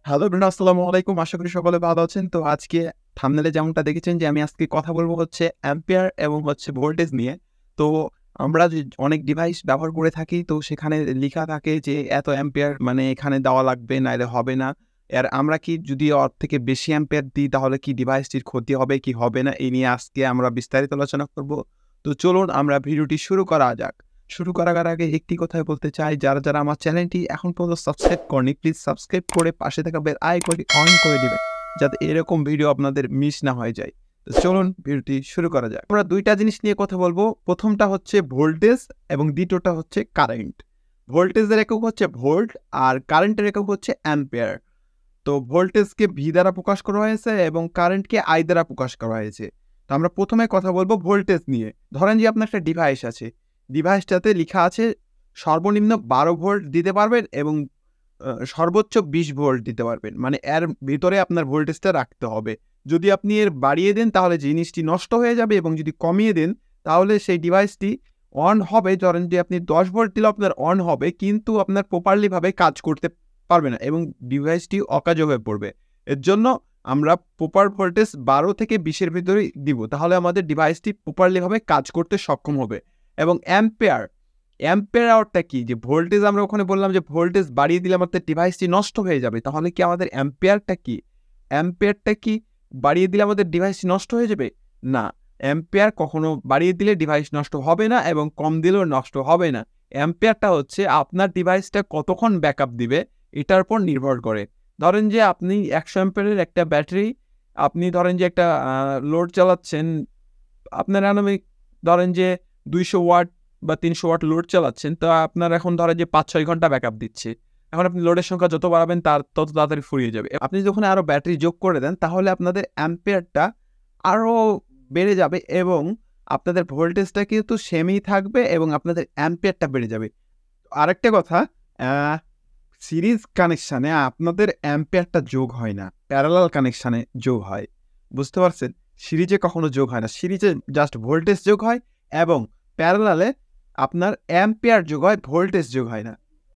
Hello everyone, আসসালামু আলাইকুম। আশা করি সকলে ভালো আছেন। তো আজকে থাম্বনেলে যেমনটা দেখেছেন যে আমি আজকে কথা বলব হচ্ছে অ্যাম্পিয়ার এবং হচ্ছে ভোল্টেজ নিয়ে। তো আমরা যে অনেক ডিভাইস ব্যবহার করে থাকি, তো সেখানে লিখা থাকে যে এত অ্যাম্পিয়ার মানে এখানে দেওয়া লাগবে, নাইলে হবে না। আর আমরা কি যদি ওর থেকে বেশি অ্যাম্পিয়ার দিই তাহলে কি ডিভাইসটির ক্ষতি হবে কি হবে না, এই নিয়ে আজকে আমরা বিস্তারিত আলোচনা করব। তো চলুন আমরা ভিডিওটি শুরু করা যাক। শুরু করার আগে একটি কথাই বলতে চাই, যারা আমার চ্যানেলটি এখন পর্যন্ত সাবস্ক্রাইব করেনি, প্লিজ সাবস্ক্রাইব করে পাশে থাকা বেল আইকনটি অন করে দিবেন, যাতে এরকম ভিডিও আপনাদের মিস না হয়ে যায়। তো চলুন ভিডিওটি শুরু করা যাক। আমরা দুইটা জিনিস নিয়ে কথা বলবো। প্রথমটা হচ্ছে ভোল্টেজ এবং দ্বিতীয়টা হচ্ছে কারেন্ট। ভোল্টেজের একক হচ্ছে ভোল্ট আর কারেন্টের একক হচ্ছে অ্যাম্পিয়ার। তো ভোল্টেজকে ভি দ্বারা প্রকাশ করা হয়েছে এবং কারেন্টকে আই দ্বারা প্রকাশ করা হয়েছে। তো আমরা প্রথমে কথা বলবো ভোল্টেজ নিয়ে। ধরেন যে আপনার একটা ডিভাইস আছে, ডিভাইসটাতে লিখা আছে সর্বনিম্ন 12 ভোল্ট দিতে পারবেন এবং সর্বোচ্চ 20 ভোল্ট দিতে পারবেন। মানে এর ভিতরে আপনার ভোল্টেজটা রাখতে হবে। যদি আপনি এর বাড়িয়ে দেন তাহলে জিনিসটি নষ্ট হয়ে যাবে, এবং যদি কমিয়ে দেন তাহলে সেই ডিভাইসটি অন হবে। ধরেন যে আপনি 10 ভোল্ট দিলে আপনার অন হবে, কিন্তু আপনার প্রপারলিভাবে কাজ করতে পারবে না এবং ডিভাইসটি অকার্যকর হয়ে পড়বে। এর জন্য আমরা প্রপার ভোল্টেজ 12 থেকে 20-এর ভিতরেই দিব, তাহলে আমাদের ডিভাইসটি প্রপারলিভাবে কাজ করতে সক্ষম হবে। এবং অ্যাম্পিয়ার, অ্যাম্পিয়ার আওয়ারটা কি? যে ভোল্টেজ আমরা ওখানে বললাম যে ভোল্টেজ বাড়িয়ে দিলে আমাদের ডিভাইসটি নষ্ট হয়ে যাবে, তাহলে কি আমাদের অ্যাম্পিয়ারটা কি? অ্যাম্পিয়ারটা কি বাড়িয়ে দিলে আমাদের ডিভাইসটি নষ্ট হয়ে যাবে? না, অ্যাম্পিয়ার কখনো বাড়িয়ে দিলে ডিভাইস নষ্ট হবে না এবং কম দিলেও নষ্ট হবে না। অ্যাম্পিয়ারটা হচ্ছে আপনার ডিভাইসটা কতক্ষণ ব্যাকআপ দিবে এটার উপর নির্ভর করে। ধরেন যে আপনি 100 অ্যাম্পিয়ারের একটা ব্যাটারি, আপনি ধরেন যে একটা লোড চালাচ্ছেন, আপনার আনুমানিক ধরেন যে 200 ওয়াট বা 300 ওয়াট লোড চালাচ্ছেন, তো আপনার এখন ধরেন যে 5-6 ঘন্টা ব্যাকআপ দিচ্ছে। এখন আপনি লোডের সংখ্যা যত বাড়াবেন তার তত তাড়াতাড়ি ফুরিয়ে যাবে। আপনি যখন আরও ব্যাটারি যোগ করে দেন তাহলে আপনাদের অ্যাম্পিয়ারটা আরও বেড়ে যাবে এবং আপনাদের ভোল্টেজটা কিন্তু সেমই থাকবে এবং আপনাদের অ্যাম্পিয়ারটা বেড়ে যাবে। আরেকটা কথা, সিরিজ কানেকশানে আপনাদের অ্যাম্পিয়ারটা যোগ হয় না, প্যারালাল কানেকশানে যোগ হয়। বুঝতে পারছেন? সিরিজে কখনো যোগ হয় না। সিরিজে জাস্ট ভোল্টেজ যোগ হয় এবং প্যারালালে আপনার অ্যাম্পিয়ার যোগ হয়, ভোল্টেজ যোগ হয় না।